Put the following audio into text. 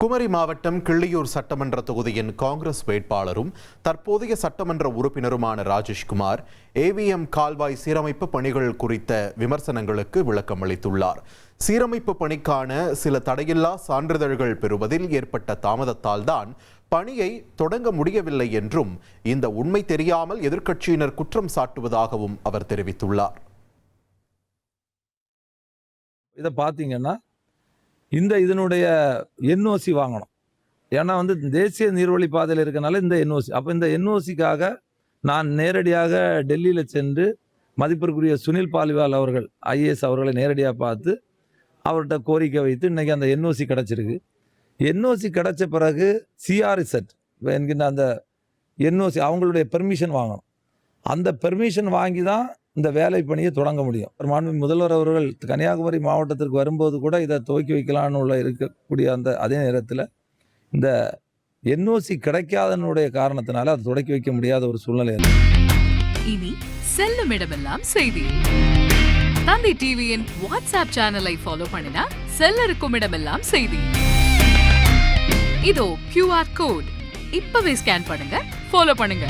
குமரி மாவட்டம் கிள்ளியூர் சட்டமன்ற தொகுதியின் காங்கிரஸ் வேட்பாளரும் தற்போதைய சட்டமன்ற உறுப்பினருமான ராஜேஷ்குமார் ஏவிஎம் கால்வாய் சீரமைப்பு பணிகள் குறித்த விமர்சனங்களுக்கு விளக்கம் அளித்துள்ளார். சீரமைப்பு பணிக்கான சில தடையில்லா சான்றிதழ்கள் பெறுவதில் ஏற்பட்ட தாமதத்தால் தான் பணியை தொடங்க முடியவில்லை என்றும் இந்த உண்மை தெரியாமல் எதிர்க்கட்சியினர் குற்றம் சாட்டுவதாகவும் அவர் தெரிவித்துள்ளார். இதை பார்த்தீங்கன்னா இதனுடைய என்ஓசி வாங்கணும். ஏன்னா தேசிய நீர்வழி பாதையில் இருக்கனால இந்த என்ஓசி. அப்போ இந்த என்ஓசிக்காக நான் நேரடியாக டெல்லியில் சென்று மதிப்பிற்குரிய சுனில் பாலிவால் அவர்கள் ஐஏஎஸ் அவர்களை நேரடியாக பார்த்து அவர்கிட்ட கோரிக்கை வைத்து இன்றைக்கி அந்த என்ஓசி கிடச்சிருக்கு. என்ஓசி கிடச்ச பிறகு சிஆர்இசட் என்கின்ற அந்த என்ஓசி அவங்களுடைய பெர்மிஷன் வாங்கணும். அந்த பெர்மிஷன் வாங்கி தான் இந்த வேலை பணியை தொடங்க முடியும். மாண்புமிகு முதல்வர் அவர்கள் கன்னியாகுமரி மாவட்டத்திற்கு வரும்போது கூட இதை துவக்கி வைக்கலான்னு இருக்கக்கூடிய அதே நேரத்தில் இந்த என்ஓசி கிடைக்காதனுடைய காரணத்தினால அதை தொடக்கி வைக்க முடியாத ஒரு சூழ்நிலை. இனி செல்லும் இடமெல்லாம் செய்தி. தந்தி டிவியின் வாட்ஸ்அப் சேனலை ஃபாலோ பண்ணினா செல்ல இருக்கும் இடமெல்லாம் செய்தி. இதோ QR கோட் இப்பவே ஸ்கேன் பண்ணுங்க, ஃபாலோ பண்ணுங்க.